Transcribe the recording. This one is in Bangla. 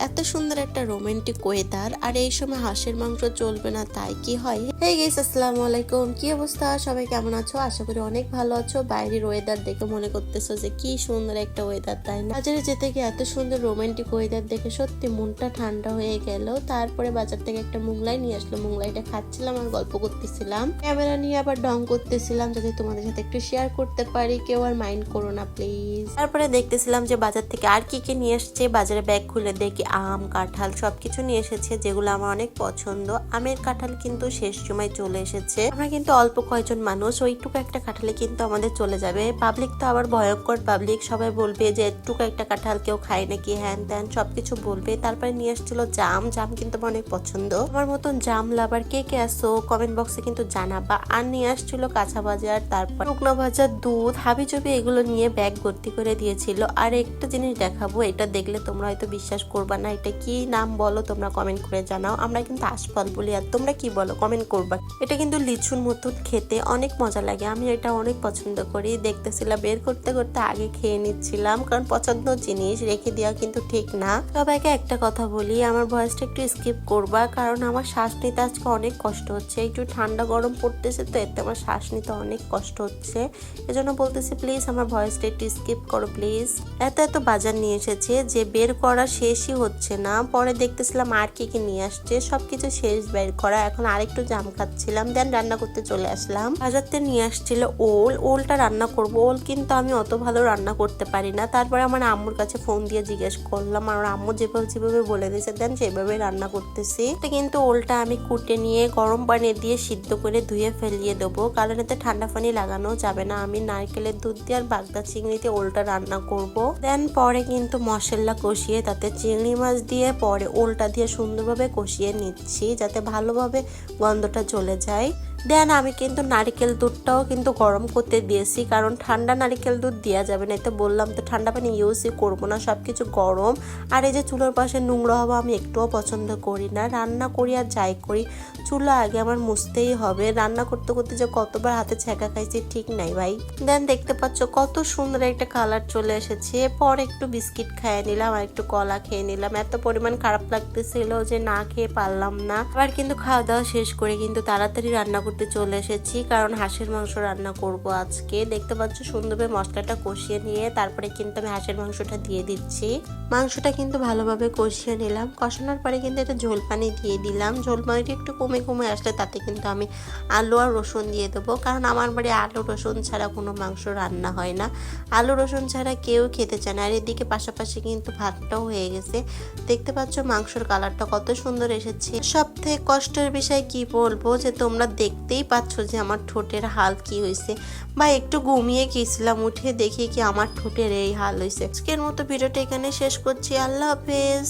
এত সুন্দর একটা রোমান্টিক ওয়েদার, আর এই সময় হাঁসের মাংস চলবে না তাই কি হয়? হেই গাইস, আসসালামু আলাইকুম। কি অবস্থা? সবাই কেমন আছো? আশা করি অনেক ভালো আছো। বাইরের ওয়েদার দেখে মনে করতেছো যে কি সুন্দর একটা ওয়েদার, তাই না? বাজারে যেতে গিয়ে এত সুন্দর রোমান্টিক ওয়েদার দেখে সত্যি মনটা ঠান্ডা হয়ে গেল। তারপরে বাজার থেকে একটা মোগলাই নিয়ে আসলো, মোগলাইটা খাচ্ছিলাম আর গল্প করতেছিলাম, ক্যামেরা নিয়ে আবার ঢং করতেছিলাম যাতে তোমাদের সাথে একটু শেয়ার করতে পারি। কেউ আর মাইন্ড করো না প্লিজ। তারপরে দেখতেছিলাম যে বাজার থেকে আর কি কি নিয়ে এসছে। বাজারে ব্যাগ খুলে দেখি আম, কাঁঠাল সবকিছু নিয়ে এসেছে, যেগুলো আমার অনেক পছন্দ। আমের কাঁঠাল কিন্তু শেষ সময় চলে এসেছে। আমরা কিন্তু অল্প কয়েকজন মানুষ, ওইটুকু একটা কাঁঠালে কিন্তু আমাদের চলে যাবে। পাবলিক তো আবার ভয়ঙ্কর পাবলিক, সবাই বলবে যে এটুকু একটা কাঁঠাল কেউ খায় নাকি, হ্যান ত্যান সবকিছু বলবে। তারপরে নিয়ে আসছিল জাম, জাম কিন্তু আমার অনেক পছন্দ। আমার মতন জাম লাভার কে কে আসো কমেন্ট বক্সে কিন্তু জানাবা। আর নিয়ে আসছিল কাঁচা বাজার, তারপর শুকনো ভাজা, দুধ, হাবিজাবি এগুলো নিয়ে ব্যাগ ভর্তি করে দিয়েছিল। আর একটা জিনিস দেখাবো, এটা দেখলে তোমরা হয়তো বিশ্বাস করবা না। এটা কি নাম বলো তোমরা কমেন্ট করে জানাও। আমরা কিন্তু আশফল বলি, আর তোমরা কি বলো কমেন্ট করবা। এটা কিন্তু লিচুর মতন খেতে, অনেক মজা লাগে। আমি এটা অনেক পছন্দ করি। দেখতেছিলাম বের করতে করতে আগে খেয়ে নিচ্ছিলাম, কারণ পছন্দ জিনিস রেখে দেওয়া কিন্তু ঠিক না। সবাইকে একটা কথা বলি, আমার ভয়েসটা একটু স্কিপ করবা, কারণ আমার শ্বাস নিতে আজকে অনেক কষ্ট হচ্ছে। একটু ঠান্ডা গরম পড়তেছে তো, এতে আমার শ্বাস নিতে অনেক কষ্ট হচ্ছে। এজন্য বলতেছি প্লিজ আমার ভয়েসটা একটু স্কিপ করো প্লিজ। এত এত বাজার নিয়ে এসেছে যে বের করা শেষই হচ্ছে না। পরে দেখতেছিলাম আর কি কি নিয়ে আসছে, সবকিছু শেষ বের করা। এখন আরেকটু জাম খাচ্ছিলাম, দেন রান্না করতে চলে আসলাম। বাজার থেকে নিয়ে আসছিল ওল, ওলটা রান্না করব। ওল কিন্তু আমি অত ভালো রান্না করতে পারি না। তারপরে আমার আম্মুর কাছে ফোন দিয়ে জিজ্ঞেস করলাম, আর আম্মু যেভাবে বলে দিয়েছে দেন সেভাবে রান্না করতেছি। এটা কিন্তু ওলটা আমি কুটে নিয়ে গরম পানি দিয়ে সিদ্ধ করে ধুয়ে ফেলিয়ে দেবো, কারণ এতে ঠান্ডা পানি লাগানো যাবে না। আমি নারকেলের দুধ দিয়ে আর বাগদা চিংড়ি দিয়ে ওলটা রান্না করব। দেন পরে কিন্তু মশলা কষিয়ে তাতে চিংড়ি মাছ দিয়ে পরে ওলটা দিয়ে সুন্দরভাবে কষিয়ে নিচ্ছি, যাতে ভালোভাবে গন্ধটা চলে যায়। দেন আমি কিন্তু নারিকেল দুধটাও কিন্তু গরম করতে দিয়েছি, কারণ ঠান্ডা নারিকেল দুধ দেওয়া যাবে না। এতে বললাম তো ঠান্ডা পানি ইউজই করবো না, সবকিছু গরম। আর এই যে চুলোর পাশে নোংরা হওয়া আমি একটুও পছন্দ করি না। রান্না করি আর যাই করি, চুলা আগে আমার মুছতেই হবে। রান্না করতে করতে যে কতবার হাতে ছ্যাঁকা খাইছি ঠিক নাই ভাই। দেন দেখতে পাচ্ছ কত সুন্দর একটা কালার চলে এসেছে। পরে একটু বিস্কিট খেয়ে নিলাম আর একটু কলা খেয়ে নিলাম। এত পরিমাণ খারাপ লাগতেছিল যে না খেয়ে পারলাম না। আবার কিন্তু খাওয়া দাওয়া শেষ করে কিন্তু তাড়াতাড়ি রান্না করতে চলে এসেছি, কারণ হাঁসের মাংস রান্না করব আজকে। দেখতে পাচ্ছ সুন্দরভাবে মশলাটা কষিয়ে নিয়ে তারপরে কিন্তু আমি হাঁসের মাংসটা দিয়ে দিচ্ছি। মাংসটা কিন্তু ভালোভাবে কষিয়ে নিলাম। কষানোর পরে কিন্তু এটা ঝোল পানি দিয়ে দিলাম। ঝোল পানিটা একটু কমে কমে আসলে তাতে কিন্তু আমি আলু আর রসুন দিয়ে দেবো, কারণ আমার বাড়ি আলু রসুন ছাড়া কোনো মাংস রান্না হয় না। আলু রসুন ছাড়া কেউ খেতে চায় না। আর এদিকে পাশাপাশি কিন্তু ভাতটাও হয়ে গেছে। দেখতে পাচ্ছ মাংসর কালারটা কত সুন্দর এসেছে। সবথেকে কষ্টের বিষয় কি বলবো, যে তোমরা দেখতেই পাচ্ছ যে আমার ঠোঁটের হাল কি হয়েছে। বা একটু ঘুমিয়ে গেছিলাম, উঠে দেখি কি আমার ঠোঁটের এই হাল হয়েছে। আজকের মতো ভিডিওটা এখানে শেষ করছি। আল্লাহ হাফেজ।